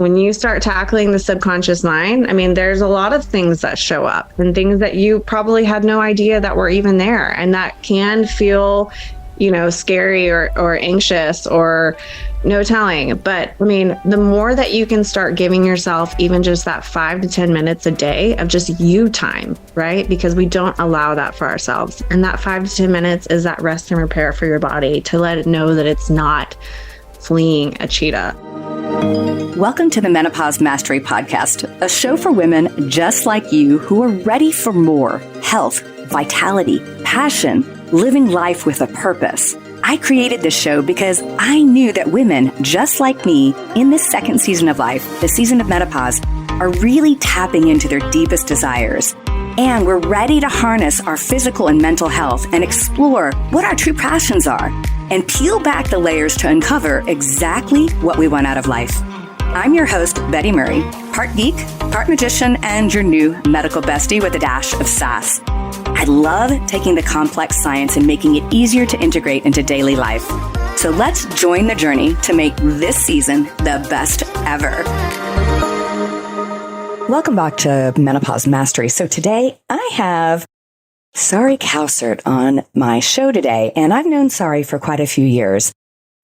When you start tackling the subconscious mind, I mean, there's a lot of things that show up and things that you probably had no idea that were even there. And that can feel, scary or anxious or no telling. But I mean, the more that you can start giving yourself even just that 5 to 10 minutes a day of just you time, right? Because we don't allow that for ourselves. And that 5 to 10 minutes is that rest and repair for your body to let it know that it's not fleeing a cheetah. Welcome to the Menopause Mastery Podcast, a show for women just like you who are ready for more health, vitality, passion, living life with a purpose. I created this show because I knew that women just like me in this second season of life, the season of menopause, are really tapping into their deepest desires. And we're ready to harness our physical and mental health and explore what our true passions are and peel back the layers to uncover exactly what we want out of life. I'm your host, Betty Murray, part geek, part magician, and your new medical bestie with a dash of sass. I love taking the complex science and making it easier to integrate into daily life. So let's join the journey to make this season the best ever. Welcome back to Menopause Mastery. So today I have Sari Cowsert on my show today, and I've known Sari for quite a few years.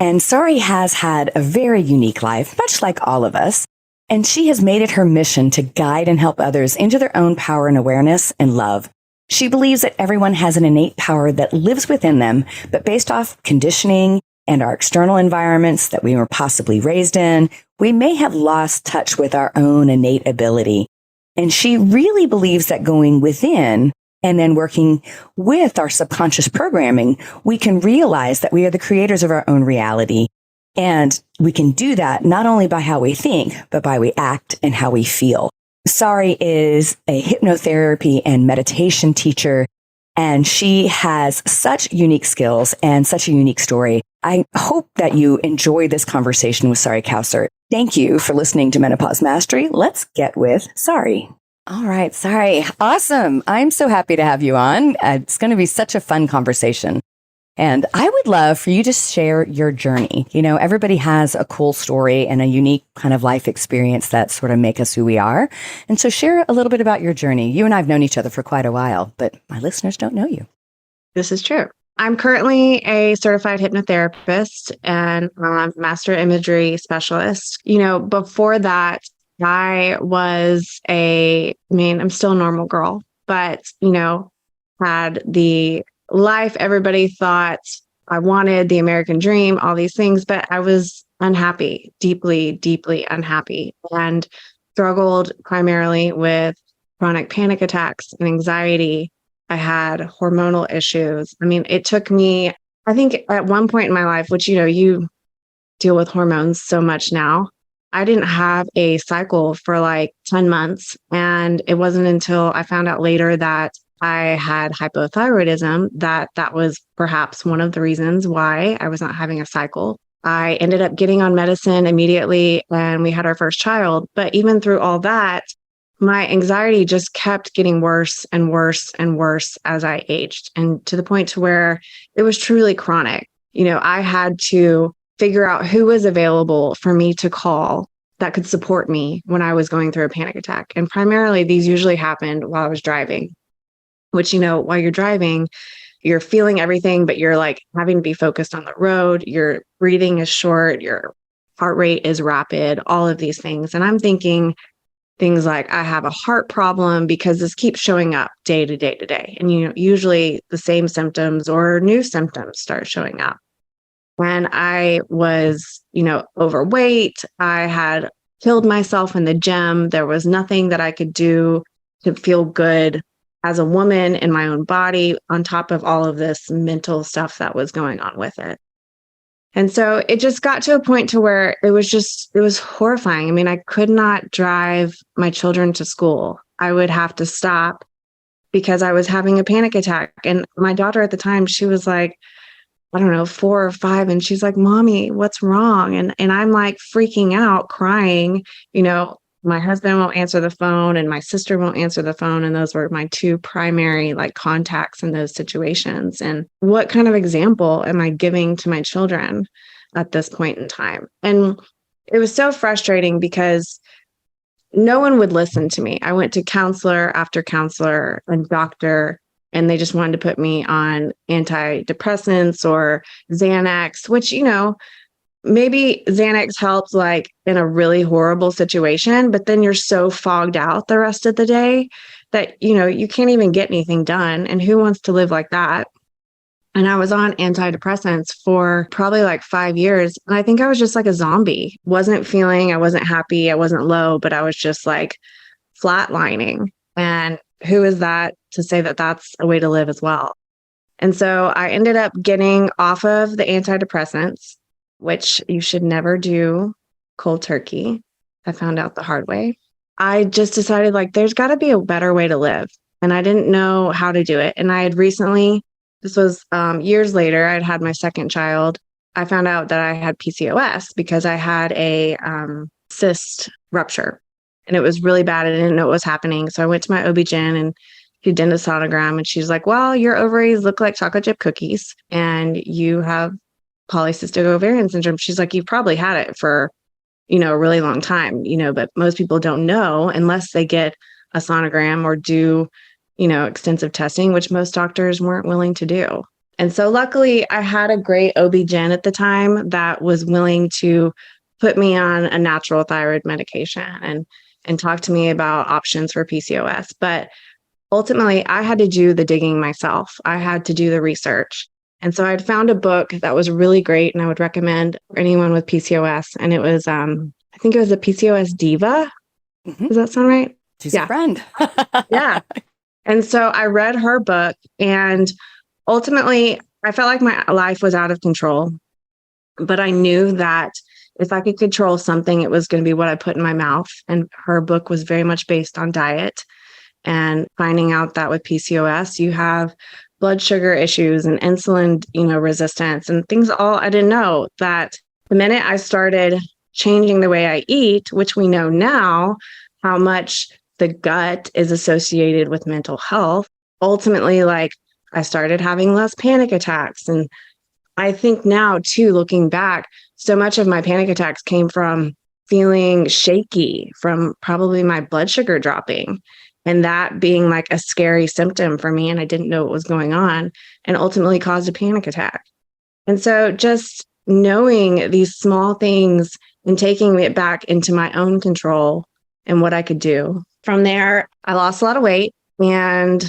And Sari has had a very unique life, much like all of us. And she has made it her mission to guide and help others into their own power and awareness and love. She believes that everyone has an innate power that lives within them, but based off conditioning and our external environments that we were possibly raised in, we may have lost touch with our own innate ability. And she really believes that going within and then working with our subconscious programming, we can realize that we are the creators of our own reality. And we can do that not only by how we think, but by we act and how we feel. Sari is a hypnotherapy and meditation teacher, and she has such unique skills and such a unique story. I hope that you enjoy this conversation with Sari Cowsert. Thank you for listening to Menopause Mastery. Let's get with Sari. All right, Sari. Awesome. I'm so happy to have you on. It's going to be such a fun conversation. And I would love for you to share your journey. Everybody has a cool story and a unique kind of life experience that sort of make us who we are. And so share a little bit about your journey. You and I have known each other for quite a while, but my listeners don't know you. This is true. I'm currently a certified hypnotherapist and master imagery specialist. Before that, I'm still a normal girl, but, had the life everybody thought I wanted, the American dream, all these things, but I was unhappy, deeply, deeply unhappy, and struggled primarily with chronic panic attacks and anxiety. I had hormonal issues. I mean, it took me, I think at one point in my life, which, you deal with hormones so much now, I didn't have a cycle for like 10 months. And it wasn't until I found out later that I had hypothyroidism that was perhaps one of the reasons why I was not having a cycle. I ended up getting on medicine immediately and we had our first child. But even through all that, my anxiety just kept getting worse and worse and worse as I aged, and to the point to where it was truly chronic. I had to figure out who was available for me to call that could support me when I was going through a panic attack. And primarily, these usually happened while I was driving, which, while you're driving, you're feeling everything, but you're like having to be focused on the road. Your breathing is short, your heart rate is rapid, all of these things. And I'm thinking things like, I have a heart problem because this keeps showing up day to day to day. And, usually the same symptoms or new symptoms start showing up. When I was, overweight, I had killed myself in the gym. There was nothing that I could do to feel good as a woman in my own body, on top of all of this mental stuff that was going on with it. And so it just got to a point to where it was horrifying. I mean, I could not drive my children to school. I would have to stop because I was having a panic attack. And my daughter at the time, she was like, I don't know, 4 or 5. And she's like, Mommy, what's wrong? And I'm like freaking out, crying. My husband won't answer the phone and my sister won't answer the phone. And those were my 2 primary contacts in those situations. And what kind of example am I giving to my children at this point in time? And it was so frustrating because no one would listen to me. I went to counselor after counselor and doctor, and they just wanted to put me on antidepressants or Xanax, which, maybe Xanax helps like in a really horrible situation, but then you're so fogged out the rest of the day that, you can't even get anything done. And who wants to live like that? And I was on antidepressants for probably like 5 years. And I think I was just like a zombie. I wasn't happy, I wasn't low, but I was just like flatlining. And who is that to say that that's a way to live as well? And so I ended up getting off of the antidepressants, which you should never do cold turkey. I found out the hard way. I just decided like there's got to be a better way to live. And I didn't know how to do it. And I had recently, this was years later, I'd had my second child. I found out that I had PCOS because I had a cyst rupture and it was really bad. I didn't know what was happening. So I went to my OB-GYN and she did a sonogram and she's like, well, your ovaries look like chocolate chip cookies and you have polycystic ovarian syndrome. She's like, you've probably had it for, a really long time, but most people don't know unless they get a sonogram or do, extensive testing, which most doctors weren't willing to do. And so luckily I had a great OB-GYN at the time that was willing to put me on a natural thyroid medication and talk to me about options for PCOS. But ultimately I had to do the digging myself. I had to do the research. And so I'd found a book that was really great and I would recommend for anyone with PCOS. And it was, I think it was a PCOS diva. Mm-hmm. Does that sound right? She's a friend. Yeah. And so I read her book and ultimately I felt like my life was out of control, but I knew that if I could control something, it was going to be what I put in my mouth. And her book was very much based on diet and finding out that with PCOS, you have blood sugar issues and insulin, resistance and things I didn't know that the minute I started changing the way I eat, which we know now how much the gut is associated with mental health. Ultimately, like I started having less panic attacks. And I think now too, looking back, so much of my panic attacks came from feeling shaky, from probably my blood sugar dropping. And that being like a scary symptom for me. And I didn't know what was going on and ultimately caused a panic attack. And so just knowing these small things and taking it back into my own control and what I could do. From there, I lost a lot of weight and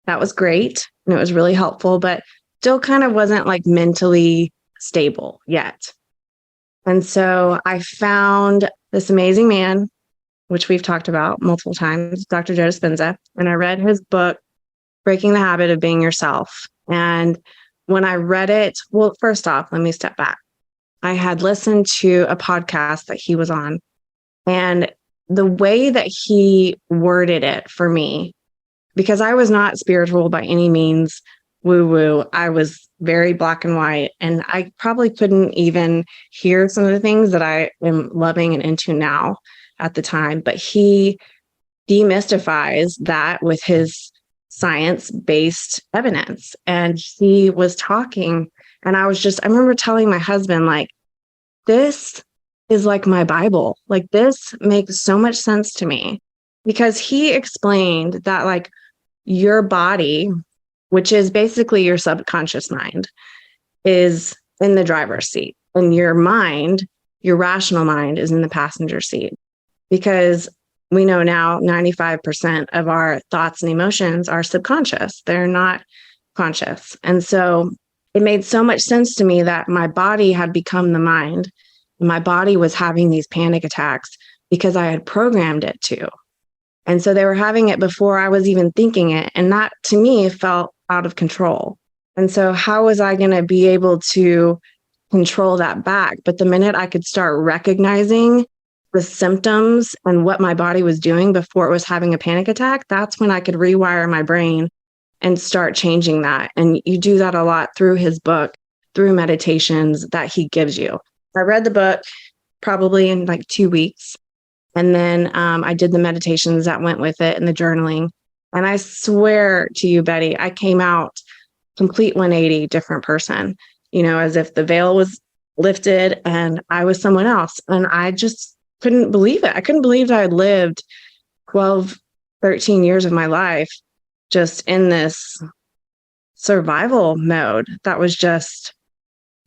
that was great. And it was really helpful, but still kind of wasn't like mentally stable yet. And so I found this amazing man, which we've talked about multiple times, Dr. Joe Dispenza. And I read his book, Breaking the Habit of Being Yourself. And when I read it, well, first off, let me step back. I had listened to a podcast that he was on, and the way that he worded it for me, because I was not spiritual by any means, woo-woo, I was very black and white, and I probably couldn't even hear some of the things that I am loving and into now at the time, but he demystifies that with his science-based evidence. And he was talking, and I remember telling my husband, like, this is like my Bible. Like, this makes so much sense to me, because he explained that like your body, which is basically your subconscious mind, is in the driver's seat, and your mind, your rational mind, is in the passenger seat. Because we know now 95% of our thoughts and emotions are subconscious. They're not conscious. And so it made so much sense to me that my body had become the mind. My body was having these panic attacks because I had programmed it to. And so they were having it before I was even thinking it. And that, to me, felt out of control. And so how was I going to be able to control that back? But the minute I could start recognizing the symptoms and what my body was doing before it was having a panic attack, that's when I could rewire my brain and start changing that. And you do that a lot through his book, through meditations that he gives you. I read the book probably in like 2 weeks. And then I did the meditations that went with it and the journaling. And I swear to you, Betty, I came out complete 180 different person, as if the veil was lifted and I was someone else. And I just couldn't believe it. I couldn't believe that I had lived 12, 13 years of my life just in this survival mode that was just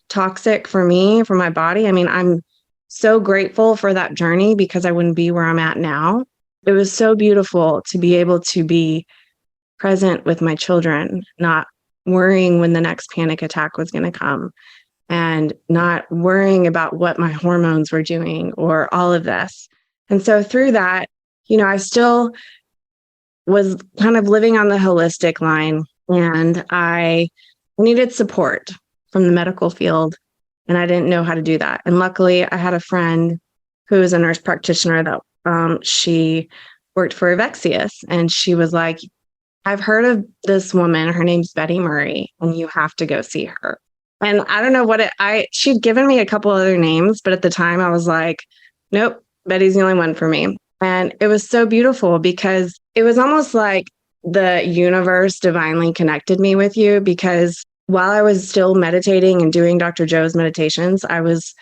toxic for me, for my body. I mean, I'm so grateful for that journey because I wouldn't be where I'm at now. It was so beautiful to be able to be present with my children, not worrying when the next panic attack was going to come and not worrying about what my hormones were doing or all of this. And so through that, I still was kind of living on the holistic line, and I needed support from the medical field, and I didn't know how to do that. And luckily, I had a friend who was a nurse practitioner that she worked for Avexius, and she was like, I've heard of this woman, her name's Betty Murray, and you have to go see her. And I don't know she'd given me a couple other names, but at the time I was like, nope, Betty's the only one for me. And it was so beautiful because it was almost like the universe divinely connected me with you, because while I was still meditating and doing Dr. Joe's meditations, I was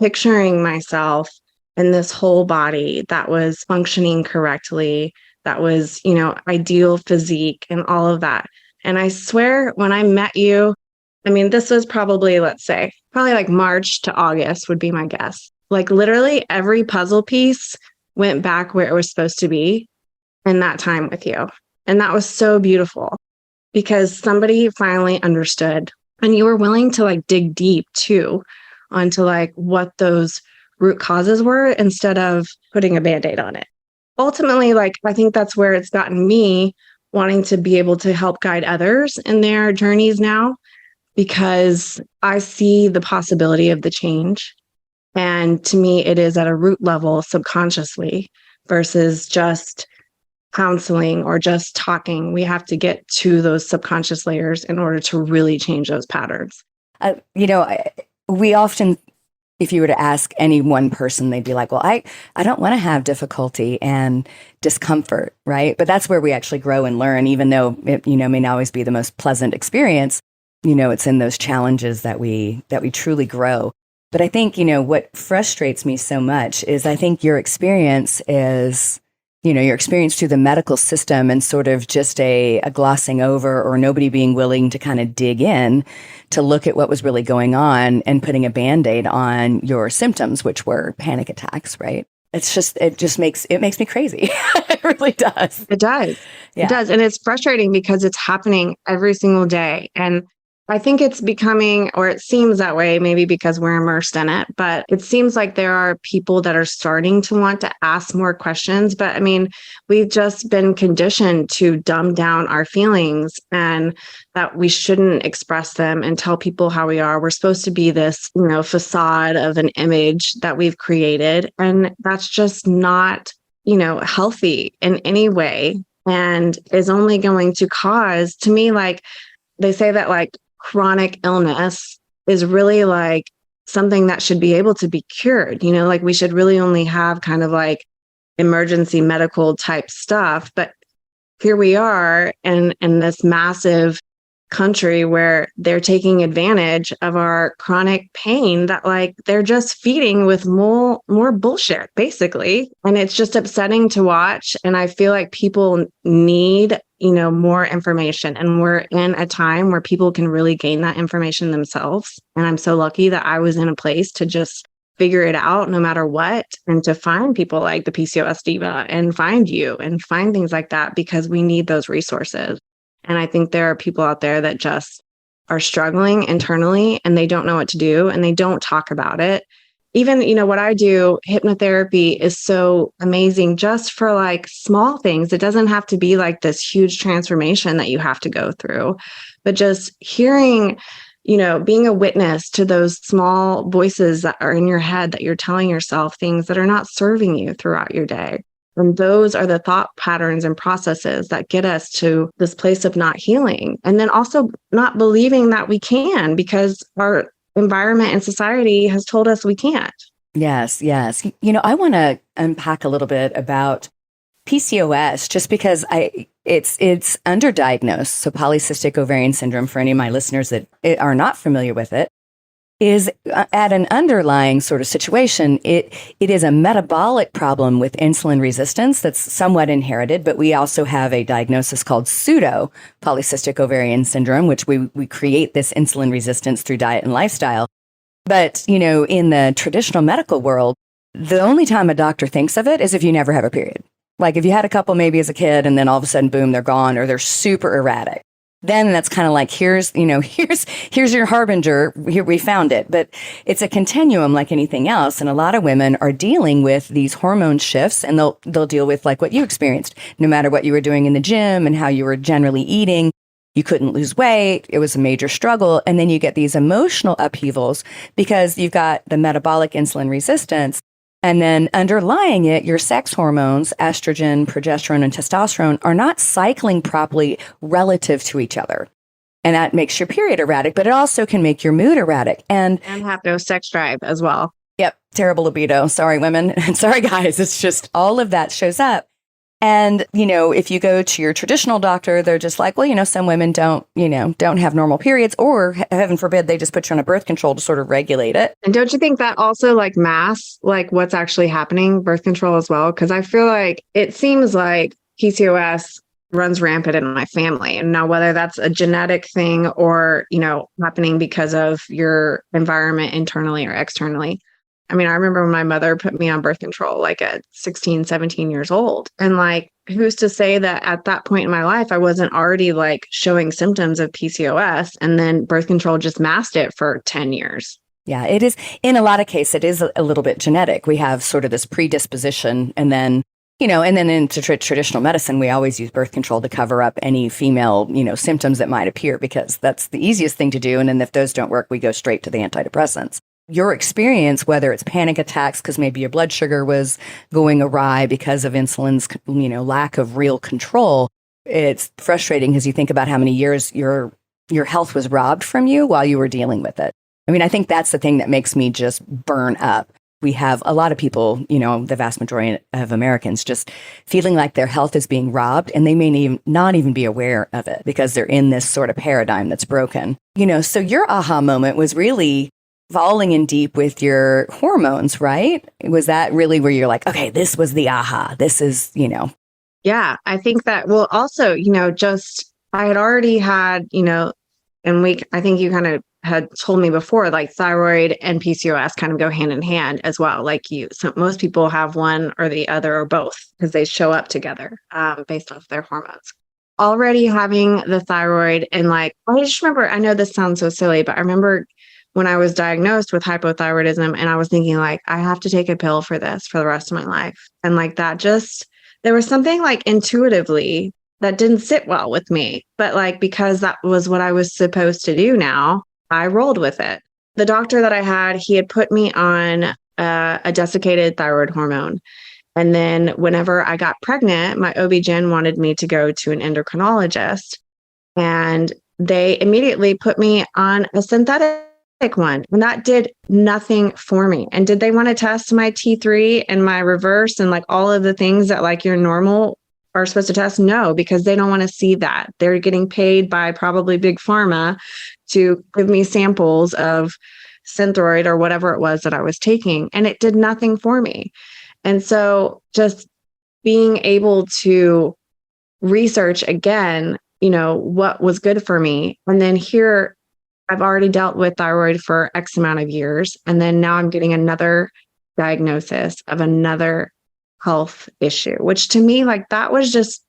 picturing myself in this whole body that was functioning correctly, that was, ideal physique and all of that. And I swear when I met you, I mean, this was probably, let's say, probably like March to August would be my guess. Like literally every puzzle piece went back where it was supposed to be in that time with you. And that was so beautiful because somebody finally understood, and you were willing to like dig deep too onto like what those root causes were instead of putting a Band-Aid on it. Ultimately, like, I think that's where it's gotten me wanting to be able to help guide others in their journeys now, because I see the possibility of the change. And to me, it is at a root level subconsciously versus just counseling or just talking. We have to get to those subconscious layers in order to really change those patterns. We often, if you were to ask any one person, they'd be like, well, I don't want to have difficulty and discomfort, right? But that's where we actually grow and learn, even though it, may not always be the most pleasant experience. It's in those challenges that we truly grow. But I think, what frustrates me so much is I think your experience is, your experience through the medical system and sort of just a glossing over or nobody being willing to kind of dig in to look at what was really going on and putting a Band-Aid on your symptoms, which were panic attacks, right? It makes me crazy. It really does. It does. Yeah. It does. And it's frustrating because it's happening every single day. And I think it's becoming, or it seems that way, maybe because we're immersed in it, but it seems like there are people that are starting to want to ask more questions. But I mean, we've just been conditioned to dumb down our feelings and that we shouldn't express them and tell people how we are. We're supposed to be this, facade of an image that we've created. And that's just not, healthy in any way, and is only going to cause, to me, like they say that like chronic illness is really like something that should be able to be cured. Like we should really only have kind of like emergency medical type stuff. But here we are in this massive country where they're taking advantage of our chronic pain that like they're just feeding with more bullshit, basically. And it's just upsetting to watch. And I feel like people need more information. And we're in a time where people can really gain that information themselves. And I'm so lucky that I was in a place to just figure it out no matter what, and to find people like the PCOS Diva and find you and find things like that, because we need those resources. And I think there are people out there that just are struggling internally and they don't know what to do and they don't talk about it. Even, what I do, hypnotherapy is so amazing just for like small things. It doesn't have to be like this huge transformation that you have to go through, but just hearing, being a witness to those small voices that are in your head that you're telling yourself things that are not serving you throughout your day. And those are the thought patterns and processes that get us to this place of not healing. And then also not believing that we can, because our environment and society has told us we can't. Yes, yes. I want to unpack a little bit about PCOS, just because it's underdiagnosed. So polycystic ovarian syndrome, for any of my listeners that are not familiar with it, is at an underlying sort of situation. It is a metabolic problem with insulin resistance that's somewhat inherited, but we also have a diagnosis called pseudo polycystic ovarian syndrome, which we create this insulin resistance through diet and lifestyle. But, in the traditional medical world, the only time a doctor thinks of it is if you never have a period. Like if you had a couple maybe as a kid and then all of a sudden, boom, they're gone or they're super erratic. Then that's kind of like, here's your harbinger. Here, we found it. But it's a continuum like anything else. And a lot of women are dealing with these hormone shifts, and they'll deal with like what you experienced, no matter what you were doing in the gym and how you were generally eating. You couldn't lose weight. It was a major struggle. And then you get these emotional upheavals because you've got the metabolic insulin resistance. And then underlying it, your sex hormones, estrogen, progesterone, and testosterone, are not cycling properly relative to each other. And that makes your period erratic, but it also can make your mood erratic. And have no sex drive as well. Yep. Terrible libido. Sorry, women. And sorry, guys. It's just all of that shows up. And, if you go to your traditional doctor, they're just like, well, some women don't have normal periods, or heaven forbid, they just put you on a birth control to sort of regulate it. And don't you think that also masks what's actually happening, birth control as well? Because I feel like it seems like PCOS runs rampant in my family. And now whether that's a genetic thing or, happening because of your environment internally or externally. I mean, I remember when my mother put me on birth control, at 16, 17 years old. And who's to say that at that point in my life, I wasn't already showing symptoms of PCOS, and then birth control just masked it for 10 years. Yeah, it is. In a lot of cases, it is a little bit genetic. We have sort of this predisposition, and then, and then into traditional medicine, we always use birth control to cover up any female, symptoms that might appear, because that's the easiest thing to do. And then if those don't work, we go straight to the antidepressants. Your experience, whether it's panic attacks because maybe your blood sugar was going awry because of insulin's, lack of real control, it's frustrating because you think about how many years your health was robbed from you while you were dealing with it. I mean, I think that's the thing that makes me just burn up. We have a lot of people, the vast majority of Americans, just feeling like their health is being robbed, and they may not even be aware of it because they're in this sort of paradigm that's broken. So your aha moment was really falling in deep with your hormones, right? Was that really where you're like, okay, this was the aha, this is, Yeah, I think that, well, also, just, I had already had, I think you kind of had told me before, thyroid and PCOS kind of go hand in hand as well. So most people have one or the other or both because they show up together based off their hormones. Already having the thyroid and I just remember, I know this sounds so silly, but I remember when I was diagnosed with hypothyroidism, and I was thinking I have to take a pill for this for the rest of my life. And there was something intuitively that didn't sit well with me, but because that was what I was supposed to do now, I rolled with it. The doctor that I had, he had put me on a desiccated thyroid hormone. And then whenever I got pregnant, my OB-GYN wanted me to go to an endocrinologist, and they immediately put me on a synthetic one, and that did nothing for me. And did they want to test my T3 and my reverse and all of the things that your normal are supposed to test? No, because they don't want to see that. They're getting paid by probably big pharma to give me samples of Synthroid or whatever it was that I was taking, and it did nothing for me. And so just being able to research again, what was good for me, and then here I've already dealt with thyroid for X amount of years. And then now I'm getting another diagnosis of another health issue, which to me, that was just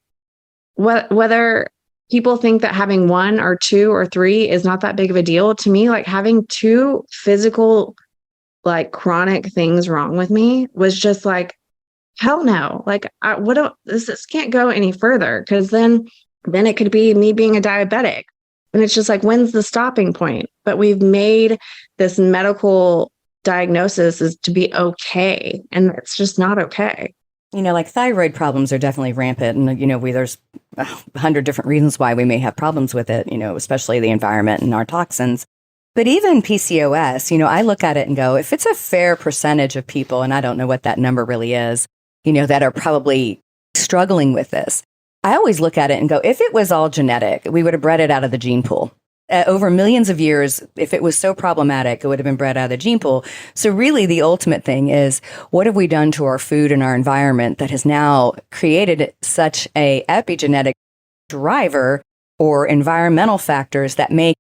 whether people think that having one or two or three is not that big of a deal. To me, having two physical, chronic things wrong with me was just hell no. This can't go any further, because then it could be me being a diabetic. And it's just when's the stopping point? But we've made this medical diagnosis is to be okay. And it's just not okay. Thyroid problems are definitely rampant. And, there's 100 different reasons why we may have problems with it, especially the environment and our toxins. But even PCOS, I look at it and go, if it's a fair percentage of people, and I don't know what that number really is, that are probably struggling with this, I always look at it and go, if it was all genetic, we would have bred it out of the gene pool. over millions of years, if it was so problematic, it would have been bred out of the gene pool. So really the ultimate thing is, what have we done to our food and our environment that has now created such a epigenetic driver or environmental factors that make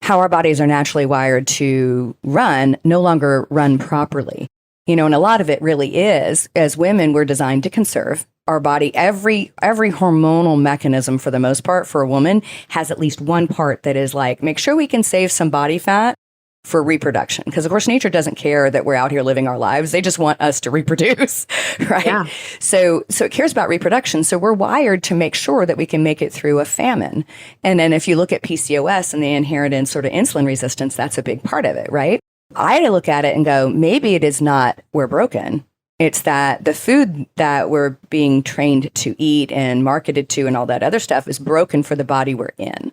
how our bodies are naturally wired to run no longer run properly? And a lot of it really is, as women, we're designed to conserve our body. Every hormonal mechanism, for the most part, for a woman has at least one part that is like, make sure we can save some body fat for reproduction. Because of course, nature doesn't care that we're out here living our lives. They just want us to reproduce, right? Yeah. So it cares about reproduction. So we're wired to make sure that we can make it through a famine. And then if you look at PCOS and the inherent sort of insulin resistance, that's a big part of it, right? I look at it and go, maybe it is not we're broken. It's that the food that we're being trained to eat and marketed to and all that other stuff is broken for the body we're in.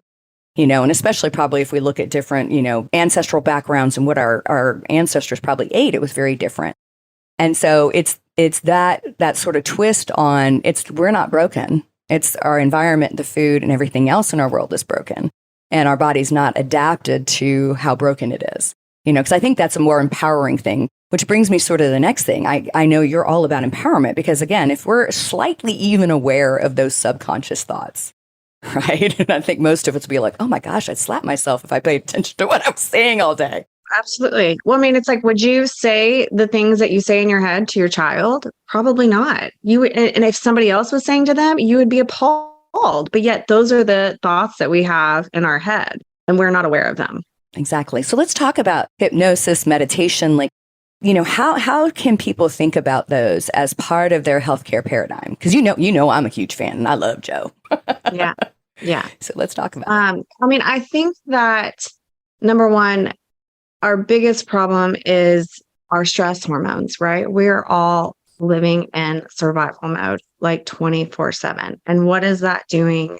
And especially probably if we look at different, ancestral backgrounds and what our ancestors probably ate, it was very different. And so it's that sort of twist on we're not broken. It's our environment, the food, and everything else in our world is broken. And our body's not adapted to how broken it is. Because I think that's a more empowering thing, which brings me sort of to the next thing. I know you're all about empowerment because, again, if we're slightly even aware of those subconscious thoughts, right? And I think most of us would be like, oh my gosh, I'd slap myself if I paid attention to what I was saying all day. Absolutely. Well, I mean, it's like, would you say the things that you say in your head to your child? Probably not. And if somebody else was saying to them, you would be appalled. But yet those are the thoughts that we have in our head and we're not aware of them. Exactly. So let's talk about hypnosis, meditation. Like, how can people think about those as part of their healthcare paradigm? Because I'm a huge fan and I love Joe. Yeah. Yeah. So let's talk about it. I mean, I think that number one, our biggest problem is our stress hormones, right? We're all living in survival mode, like 24/7. And what is that doing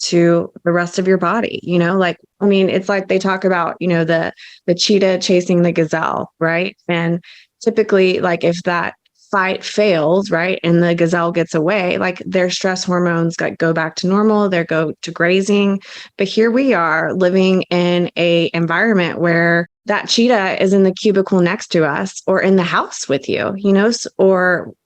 to the rest of your body? It's like they talk about, the cheetah chasing the gazelle, right? And typically, like if that fight fails, right, and the gazelle gets away, like their stress hormones go back to normal, they go to grazing. But here we are living in a environment where that cheetah is in the cubicle next to us or in the house with you,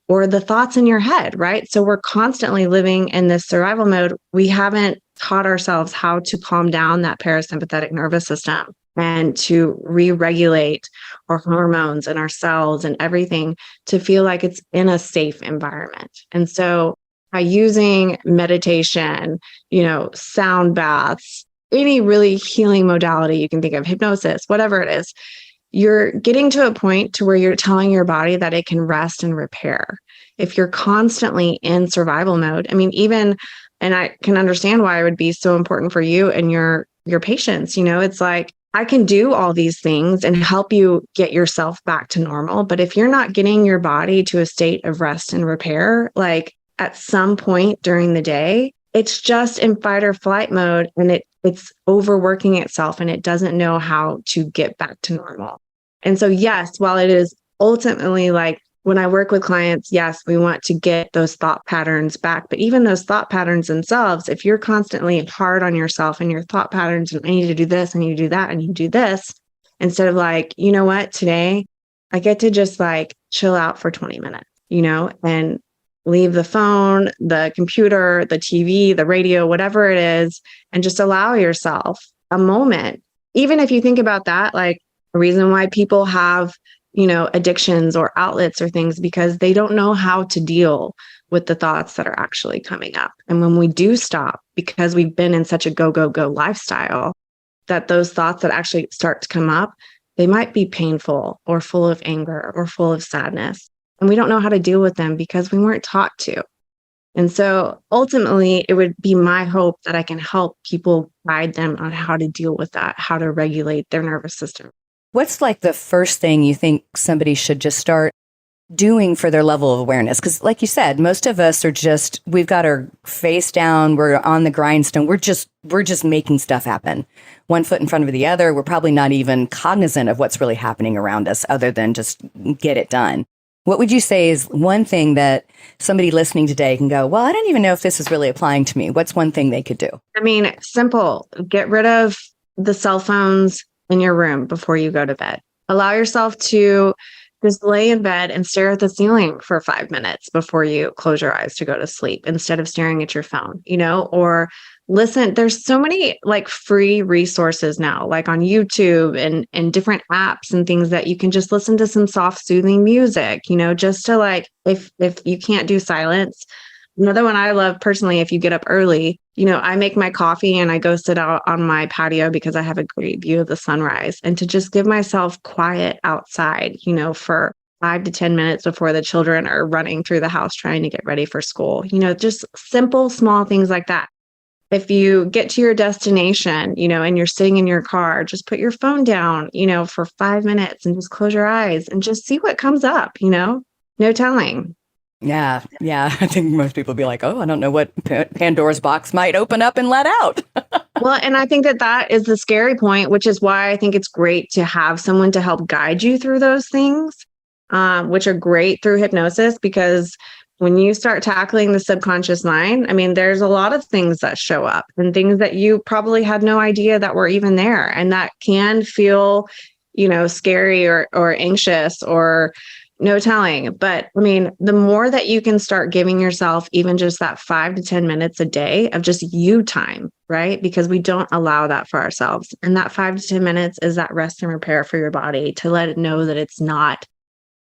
or the thoughts in your head, right? So we're constantly living in this survival mode. We haven't taught ourselves how to calm down that parasympathetic nervous system and to re-regulate our hormones and our cells and everything to feel like it's in a safe environment. And so by using meditation, sound baths, any really healing modality you can think of, hypnosis, whatever it is, you're getting to a point to where you're telling your body that it can rest and repair. If you're constantly in survival mode, and I can understand why it would be so important for you and your patients. It's like, I can do all these things and help you get yourself back to normal. But if you're not getting your body to a state of rest and repair, like at some point during the day, it's just in fight or flight mode and it's overworking itself and it doesn't know how to get back to normal. And so, yes, while it is ultimately like when I work with clients, yes, we want to get those thought patterns back. But even those thought patterns themselves, if you're constantly hard on yourself and your thought patterns, I need to do this, I need to do that, I need to do this, instead of like, you know what, today I get to just like chill out for 20 minutes, and leave the phone, the computer, the TV, the radio, whatever it is, and just allow yourself a moment. Even if you think about that, like the reason why people have addictions or outlets or things, because they don't know how to deal with the thoughts that are actually coming up. And when we do stop, because we've been in such a go, go, go lifestyle, that those thoughts that actually start to come up, they might be painful or full of anger or full of sadness. And we don't know how to deal with them because we weren't taught to. And so ultimately, it would be my hope that I can help people guide them on how to deal with that, how to regulate their nervous system. What's like the first thing you think somebody should just start doing for their level of awareness? Because like you said, most of us are we've got our face down, we're on the grindstone, we're just making stuff happen. One foot in front of the other. We're probably not even cognizant of what's really happening around us other than just get it done. What would you say is one thing that somebody listening today can go, well, I don't even know if this is really applying to me. What's one thing they could do? Simple. Get rid of the cell phones in your room before you go to bed. Allow yourself to just lay in bed and stare at the ceiling for 5 minutes before you close your eyes to go to sleep instead of staring at your phone, or listen. There's so many like free resources now, like on YouTube and different apps and things that you can just listen to some soft, soothing music, just to like, if you can't do silence. Another one I love personally, if you get up early, I make my coffee and I go sit out on my patio because I have a great view of the sunrise, and to just give myself quiet outside, for 5 to 10 minutes before the children are running through the house trying to get ready for school, just simple, small things like that. If you get to your destination, and you're sitting in your car, just put your phone down, for 5 minutes and just close your eyes and just see what comes up, no telling. Yeah. Yeah. I think most people be like, oh, I don't know what Pandora's box might open up and let out. Well, and I think that is the scary point, which is why I think it's great to have someone to help guide you through those things, which are great through hypnosis, because when you start tackling the subconscious mind, I mean, there's a lot of things that show up and things that you probably had no idea that were even there. And that can feel, scary or anxious or no telling. But I mean, the more that you can start giving yourself even just that 5 to 10 minutes a day of just you time, right? Because we don't allow that for ourselves. And that 5 to 10 minutes is that rest and repair for your body to let it know that it's not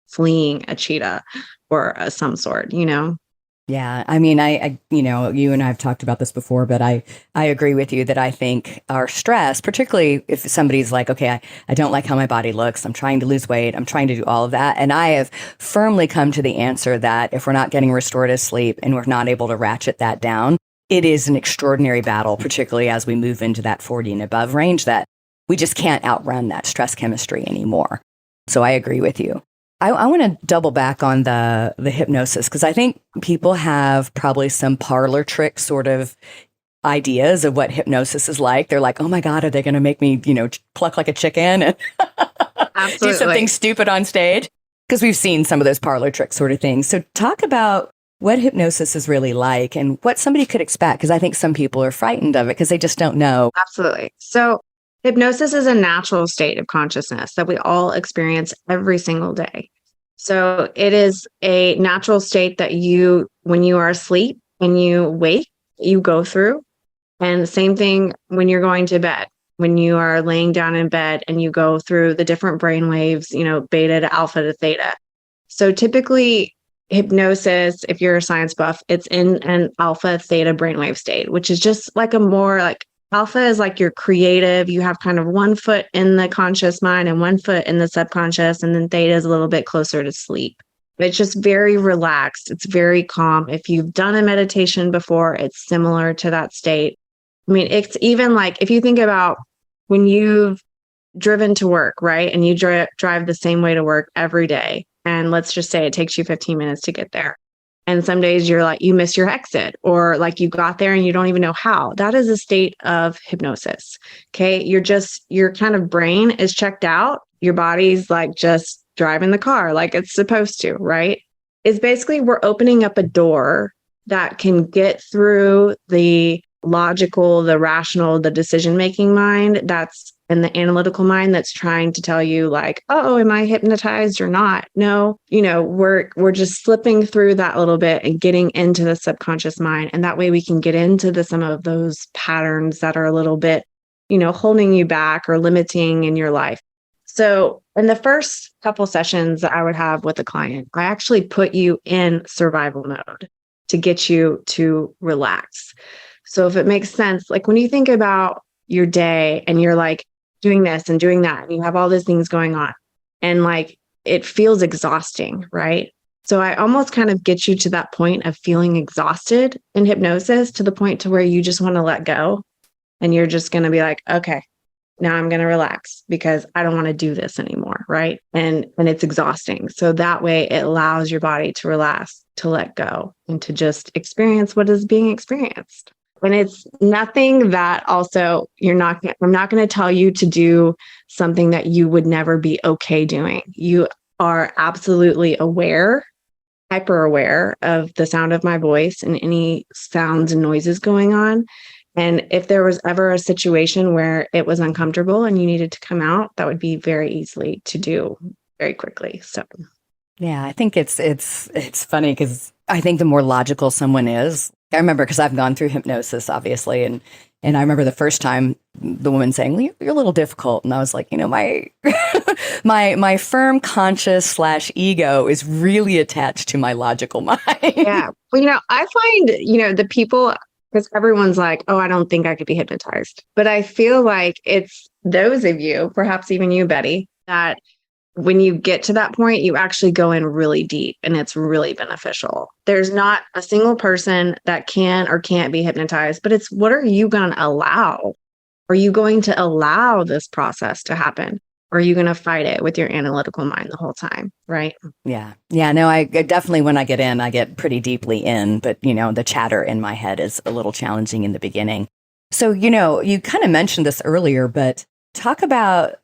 fleeing a cheetah or some sort, Yeah. I mean, I, you and I have talked about this before, but I agree with you that I think our stress, particularly if somebody's like, okay, I don't like how my body looks. I'm trying to lose weight. I'm trying to do all of that. And I have firmly come to the answer that if we're not getting restorative sleep and we're not able to ratchet that down, it is an extraordinary battle, particularly as we move into that 40 and above range, that we just can't outrun that stress chemistry anymore. So I agree with you. I want to double back on the hypnosis, because I think people have probably some parlor trick sort of ideas of what hypnosis is like. They're like, oh my God, are they going to make me, pluck like a chicken and do something stupid on stage? Because we've seen some of those parlor trick sort of things. So talk about what hypnosis is really like and what somebody could expect, because I think some people are frightened of it because they just don't know. Absolutely. So hypnosis is a natural state of consciousness that we all experience every single day. So it is a natural state that when you are asleep and you wake, you go through. And the same thing when you're going to bed, when you are laying down in bed and you go through the different brain waves, beta to alpha to theta. So typically hypnosis, if you're a science buff, it's in an alpha theta brainwave state, which is just like a more like alpha is like you're creative. You have kind of one foot in the conscious mind and one foot in the subconscious. And then theta is a little bit closer to sleep. It's just very relaxed. It's very calm. If you've done a meditation before, it's similar to that state. I mean, it's even like if you think about when you've driven to work, right? And you drive the same way to work every day. And let's just say it takes you 15 minutes to get there. And some days you're like, you miss your exit, or like you got there and you don't even know how. That is a state of hypnosis. Okay. Your kind of brain is checked out. Your body's like just driving the car like it's supposed to, right? It's basically we're opening up a door that can get through the logical, the rational, the decision-making mind and the analytical mind that's trying to tell you like, oh, am I hypnotized or not? No, we're just slipping through that little bit and getting into the subconscious mind. And that way we can get into some of those patterns that are a little bit, holding you back or limiting in your life. So in the first couple sessions that I would have with a client, I actually put you in survival mode to get you to relax. So if it makes sense, like when you think about your day and you're like doing this and doing that, and you have all these things going on and like it feels exhausting, right? So I almost kind of get you to that point of feeling exhausted in hypnosis, to the point to where you just want to let go. And you're just going to be like, okay, now I'm going to relax because I don't want to do this anymore, right? And it's exhausting. So that way it allows your body to relax, to let go, and to just experience what is being experienced. And it's nothing that also I'm not going to tell you to do something that you would never be okay doing. You are absolutely aware, hyper aware of the sound of my voice and any sounds and noises going on. And if there was ever a situation where it was uncomfortable and you needed to come out, that would be very easily to do very quickly. So yeah, I think it's funny because I think the more logical someone is, I remember because I've gone through hypnosis, obviously, and I remember the first time the woman saying, well, "You're a little difficult," and I was like, my my firm conscious / ego is really attached to my logical mind. yeah, well, I find the people, because everyone's like, "Oh, I don't think I could be hypnotized," but I feel like it's those of you, perhaps even you, Betty, that when you get to that point, you actually go in really deep and it's really beneficial. There's not a single person that can or can't be hypnotized, but it's what are you going to allow? Are you going to allow this process to happen? Or are you going to fight it with your analytical mind the whole time? Right. Yeah. Yeah. No, I definitely, when I get in, I get pretty deeply in, but the chatter in my head is a little challenging in the beginning. So, you kind of mentioned this earlier, but talk about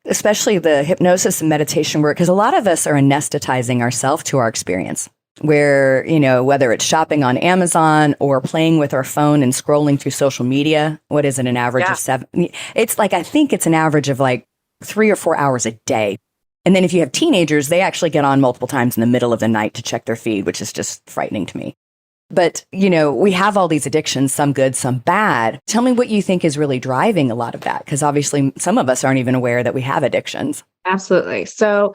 especially the hypnosis and meditation work, because a lot of us are anesthetizing ourselves to our experience where, whether it's shopping on Amazon or playing with our phone and scrolling through social media, what is it, an average of 7? It's like, I think it's an average of like 3 or 4 hours a day. And then if you have teenagers, they actually get on multiple times in the middle of the night to check their feed, which is just frightening to me. But, we have all these addictions, some good, some bad. Tell me what you think is really driving a lot of that, because obviously some of us aren't even aware that we have addictions. Absolutely. So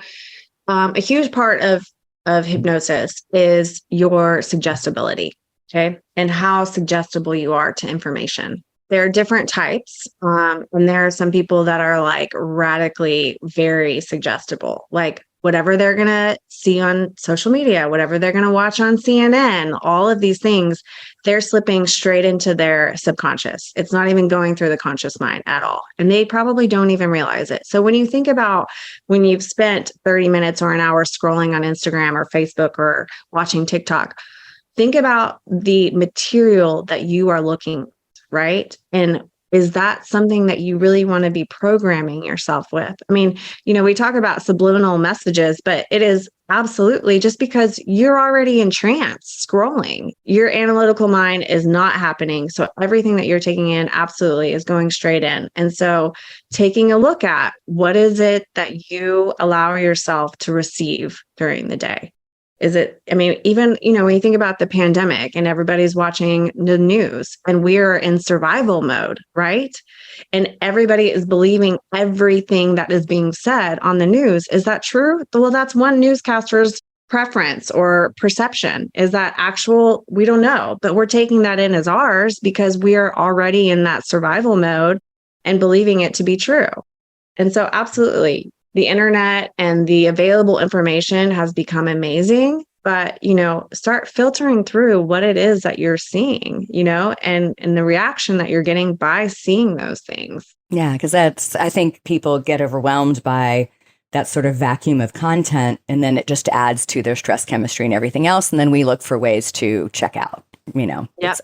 a huge part of hypnosis is your suggestibility, okay, and how suggestible you are to information. There are different types, and there are some people that are like radically very suggestible, like whatever they're going to see on social media, whatever they're going to watch on CNN, all of these things, they're slipping straight into their subconscious. It's not even going through the conscious mind at all. And they probably don't even realize it. So when you think about when you've spent 30 minutes or an hour scrolling on Instagram or Facebook or watching TikTok, think about the material that you are looking at, right? And is that something that you really want to be programming yourself with? I mean, we talk about subliminal messages, but it is absolutely just because you're already in trance scrolling. Your analytical mind is not happening. So everything that you're taking in absolutely is going straight in. And so taking a look at what is it that you allow yourself to receive during the day? Is it, even, when you think about the pandemic and everybody's watching the news and we're in survival mode, right? And everybody is believing everything that is being said on the news. Is that true? Well, that's one newscaster's preference or perception. Is that actual? We don't know, but we're taking that in as ours because we are already in that survival mode and believing it to be true. And so absolutely, the internet and the available information has become amazing, but, start filtering through what it is that you're seeing, and the reaction that you're getting by seeing those things. Yeah, because I think people get overwhelmed by that sort of vacuum of content, and then it just adds to their stress chemistry and everything else. And then we look for ways to check out, Yep. It's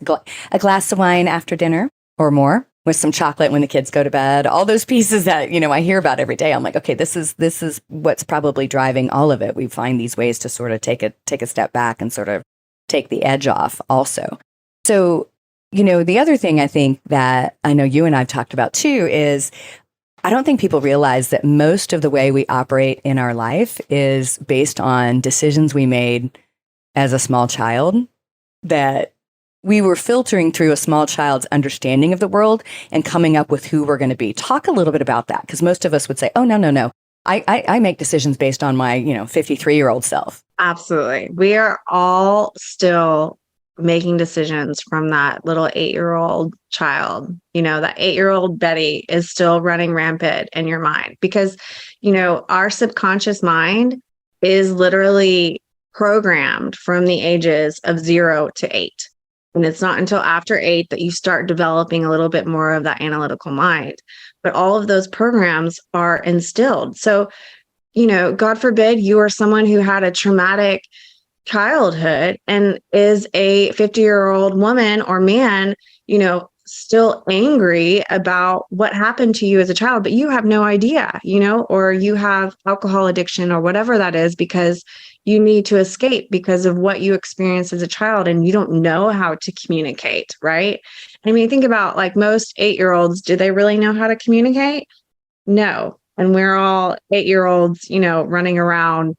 a glass of wine after dinner or more, with some chocolate when the kids go to bed, all those pieces that, I hear about every day. I'm like, okay, this is what's probably driving all of it. We find these ways to sort of take a step back and sort of take the edge off also. So, the other thing I think that I know you and I've talked about too is I don't think people realize that most of the way we operate in our life is based on decisions we made as a small child, that we were filtering through a small child's understanding of the world and coming up with who we're going to be. Talk a little bit about that, because most of us would say, oh, no. I make decisions based on my, 53-year-old self. Absolutely. We are all still making decisions from that little 8-year-old child. That 8-year-old Betty is still running rampant in your mind because, our subconscious mind is literally programmed from the ages of 0 to 8. And it's not until after 8 that you start developing a little bit more of that analytical mind. But all of those programs are instilled. So, God forbid you are someone who had a traumatic childhood and is a 50-year-old woman or man, still angry about what happened to you as a child, but you have no idea, or you have alcohol addiction or whatever that is because you need to escape because of what you experienced as a child and you don't know how to communicate, right? I mean, think about like most 8-year-olds, do they really know how to communicate? No. And we're all 8-year-olds, running around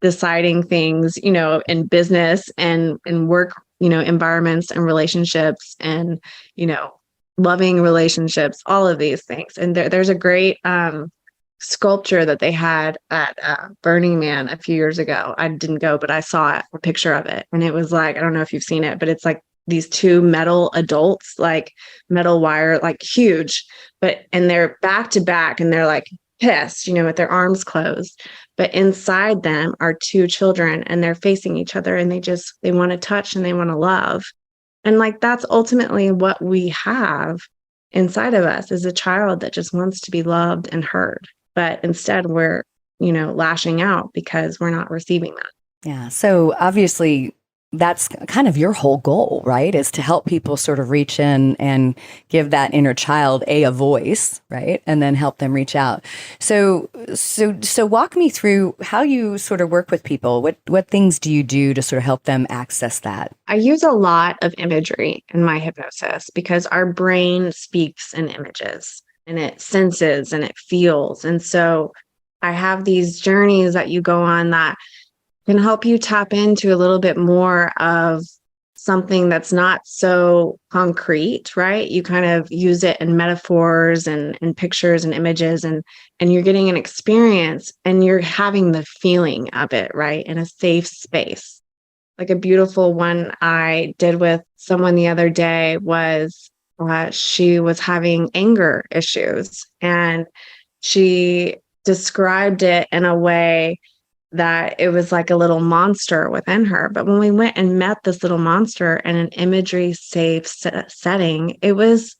deciding things, in business and in work, environments and relationships and, loving relationships, all of these things. And there's a great sculpture that they had at Burning Man a few years ago. I didn't go, but I saw a picture of it. And it was like, I don't know if you've seen it, but it's like these two metal adults, like metal wire, like huge, and they're back to back and they're like pissed, with their arms closed. But inside them are two children and they're facing each other and they want to touch and they want to love. And like, that's ultimately what we have inside of us, is a child that just wants to be loved and heard. But instead we're, lashing out because we're not receiving that. Yeah. So obviously that's kind of your whole goal, right? Is to help people sort of reach in and give that inner child a voice, right? And then help them reach out. So walk me through how you sort of work with people. What things do you do to sort of help them access that? I use a lot of imagery in my hypnosis because our brain speaks in images and it senses and it feels. And so I have these journeys that you go on that can help you tap into a little bit more of something that's not so concrete, right? You kind of use it in metaphors and pictures and images, and you're getting an experience and you're having the feeling of it, right? In a safe space. Like a beautiful one I did with someone the other day was she was having anger issues, and she described it in a way that it was like a little monster within her. But when we went and met this little monster in an imagery safe setting, it was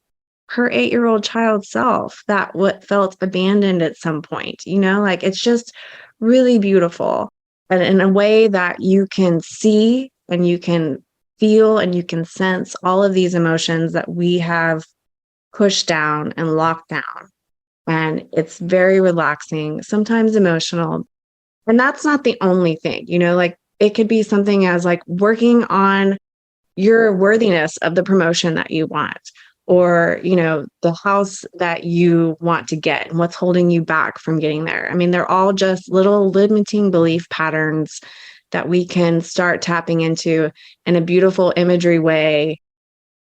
her 8-year-old child self that felt abandoned at some point, like it's just really beautiful. And in a way that you can see and you can feel and you can sense all of these emotions that we have pushed down and locked down. And it's very relaxing, sometimes emotional. And that's not the only thing, like it could be something as like working on your worthiness of the promotion that you want, or, the house that you want to get and what's holding you back from getting there. I mean, they're all just little limiting belief patterns that we can start tapping into in a beautiful imagery way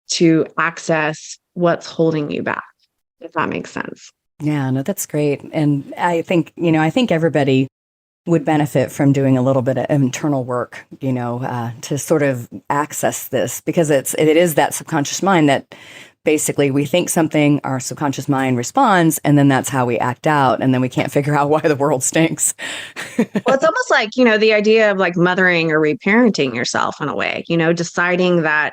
to access what's holding you back, if that makes sense. Yeah, no, that's great. And I think everybody would benefit from doing a little bit of internal work, to sort of access this, because it is that subconscious mind that basically we think something, our subconscious mind responds, and then that's how we act out. And then we can't figure out why the world stinks. Well, it's almost like, the idea of like mothering or reparenting yourself in a way, deciding that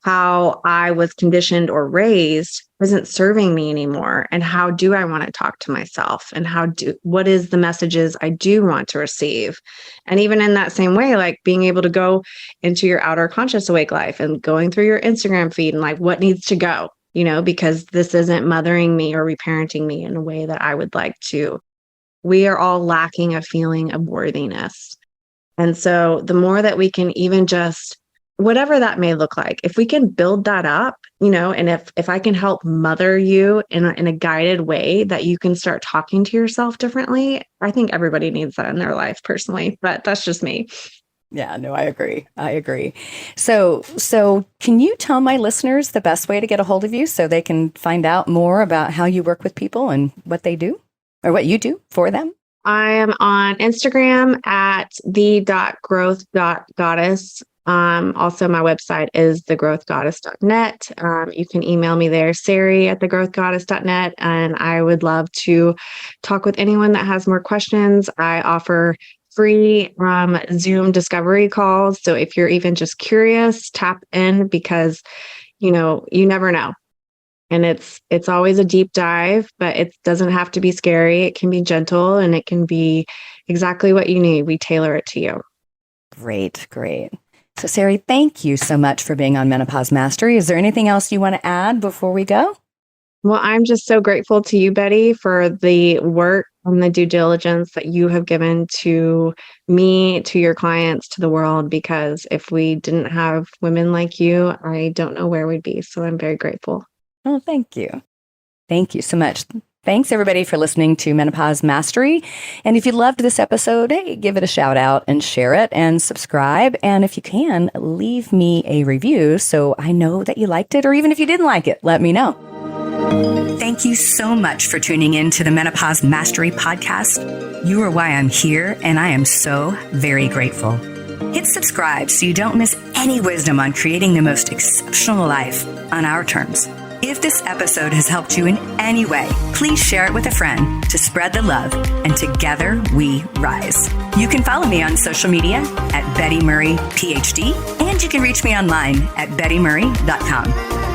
how I was conditioned or raised isn't serving me anymore. And how do I want to talk to myself? And what is the messages I do want to receive? And even in that same way, like being able to go into your outer conscious awake life and going through your Instagram feed and like what needs to go, because this isn't mothering me or reparenting me in a way that I would like to. We are all lacking a feeling of worthiness. And so the more that we can even just, whatever that may look like, if we can build that up, and if I can help mother you in a guided way that you can start talking to yourself differently, I think everybody needs that in their life personally, but that's just me. Yeah, no, I agree. So can you tell my listeners the best way to get a hold of you so they can find out more about how you work with people and what they do or what you do for them? I am on Instagram at the.growth.goddess. Also, my website is thegrowthgoddess.net. You can email me there, Sari@thegrowthgoddess.net, and I would love to talk with anyone that has more questions. I offer free Zoom discovery calls. So if you're even just curious, tap in because, you never know. And it's always a deep dive, but it doesn't have to be scary. It can be gentle and it can be exactly what you need. We tailor it to you. Great. So, Sari, thank you so much for being on Menopause Mastery. Is there anything else you want to add before we go? Well, I'm just so grateful to you, Betty, for the work and the due diligence that you have given to me, to your clients, to the world, because if we didn't have women like you, I don't know where we'd be. So I'm very grateful. Oh, thank you. Thank you so much. Thanks, everybody, for listening to Menopause Mastery. And if you loved this episode, hey, give it a shout out and share it and subscribe. And if you can, leave me a review so I know that you liked it, or even if you didn't like it, let me know. Thank you so much for tuning in to the Menopause Mastery podcast. You are why I'm here, and I am so very grateful. Hit subscribe so you don't miss any wisdom on creating the most exceptional life on our terms. If this episode has helped you in any way, please share it with a friend to spread the love, and together we rise. You can follow me on social media at Betty Murray, PhD, and you can reach me online at bettymurray.com.